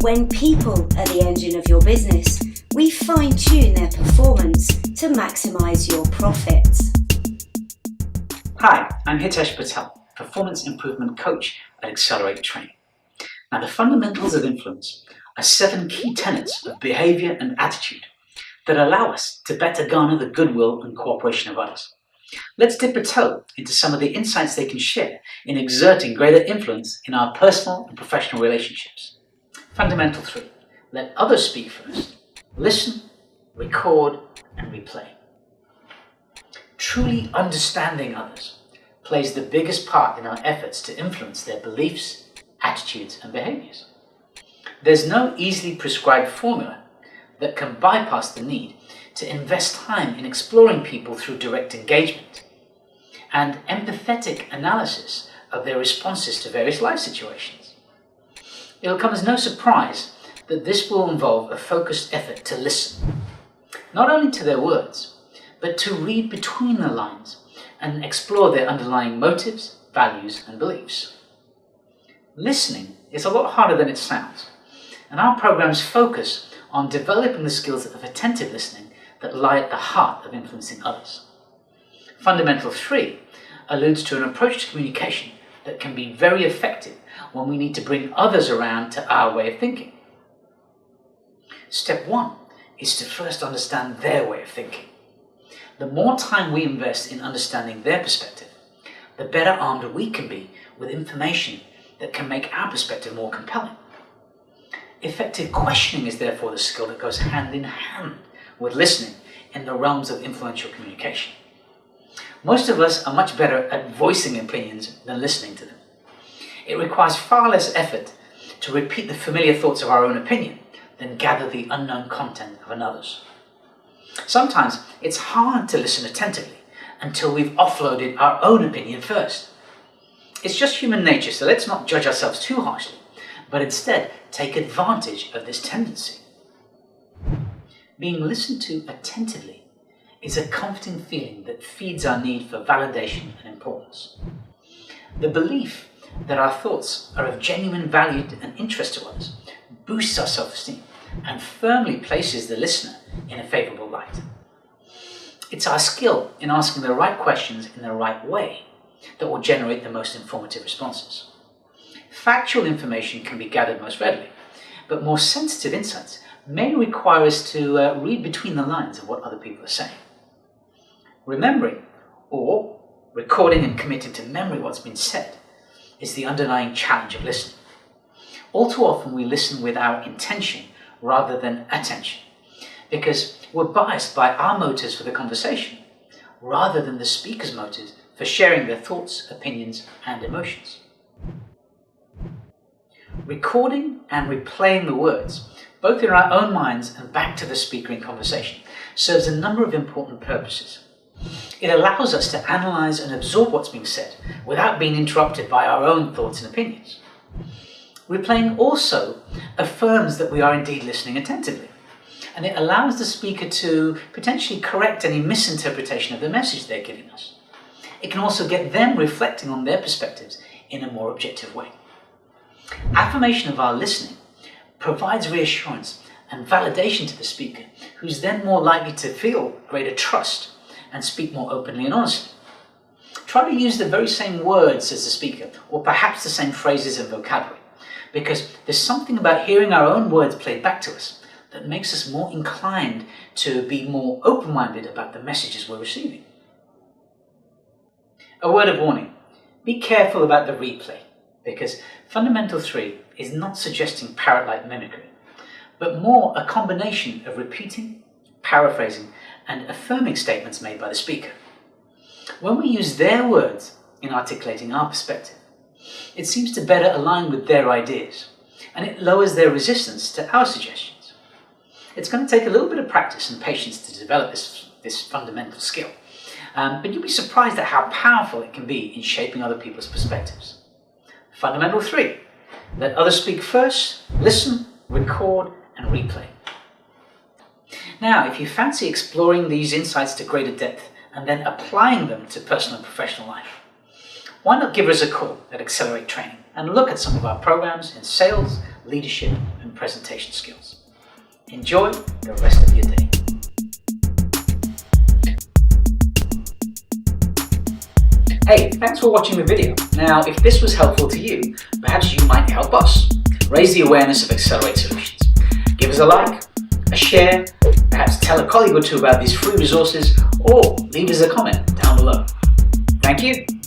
When people are the engine of your business, we fine-tune their performance to maximize your profits. Hi, I'm Hitesh Patel, Performance Improvement Coach at Accelerate Training. Now, the fundamentals of influence are 7 key tenets of behavior and attitude that allow us to better garner the goodwill and cooperation of others. Let's dip a toe into some of the insights they can share in exerting greater influence in our personal and professional relationships. Fundamental 3. Let others speak first. Listen, record, and replay. Truly understanding others plays the biggest part in our efforts to influence their beliefs, attitudes, and behaviors. There's no easily prescribed formula that can bypass the need to invest time in exploring people through direct engagement and empathetic analysis of their responses to various life situations. It will come as no surprise that this will involve a focused effort to listen, not only to their words, but to read between the lines and explore their underlying motives, values, and beliefs. Listening is a lot harder than it sounds, and our programs focus on developing the skills of attentive listening that lie at the heart of influencing others. Fundamental 3 alludes to an approach to communication that can be very effective when we need to bring others around to our way of thinking. Step 1 is to first understand their way of thinking. The more time we invest in understanding their perspective, the better armed we can be with information that can make our perspective more compelling. Effective questioning is therefore the skill that goes hand in hand with listening in the realms of influential communication. Most of us are much better at voicing opinions than listening to them. It requires far less effort to repeat the familiar thoughts of our own opinion than gather the unknown content of another's. Sometimes it's hard to listen attentively until we've offloaded our own opinion first. It's just human nature, so let's not judge ourselves too harshly, but instead take advantage of this tendency. Being listened to attentively is a comforting feeling that feeds our need for validation and importance. The belief that our thoughts are of genuine value and interest to others boosts our self-esteem and firmly places the listener in a favorable light. It's our skill in asking the right questions in the right way that will generate the most informative responses. Factual information can be gathered most readily, but more sensitive insights may require us to read between the lines of what other people are saying. Remembering or recording and committing to memory what's been said is the underlying challenge of listening. All too often we listen with our intention rather than attention, because we're biased by our motives for the conversation rather than the speaker's motives for sharing their thoughts, opinions, and emotions. Recording and replaying the words, both in our own minds and back to the speaker in conversation, serves a number of important purposes. It allows us to analyze and absorb what's being said without being interrupted by our own thoughts and opinions. Replaying also affirms that we are indeed listening attentively, and it allows the speaker to potentially correct any misinterpretation of the message they're giving us. It can also get them reflecting on their perspectives in a more objective way. Affirmation of our listening provides reassurance and validation to the speaker, who's then more likely to feel greater trust and speak more openly and honestly. Try to use the very same words as the speaker, or perhaps the same phrases and vocabulary, because there's something about hearing our own words played back to us that makes us more inclined to be more open-minded about the messages we're receiving. A word of warning: be careful about the replay, because Fundamental 3 is not suggesting parrot-like mimicry, but more a combination of repeating, paraphrasing, and affirming statements made by the speaker. When we use their words in articulating our perspective, it seems to better align with their ideas, and it lowers their resistance to our suggestions. It's going to take a little bit of practice and patience to develop this fundamental skill, but you'll be surprised at how powerful it can be in shaping other people's perspectives. Fundamental 3, let others speak first, listen, record, and replay. Now, if you fancy exploring these insights to greater depth and then applying them to personal and professional life, why not give us a call at Accelerate Training and look at some of our programs in sales, leadership, and and presentation skills. Enjoy the rest of your day. Hey, thanks for watching the video. Now, if this was helpful to you, perhaps you might help us raise the awareness of Accelerate Solutions. Give us a like, a share, perhaps tell a colleague or two about these free resources, or leave us a comment down below. Thank you.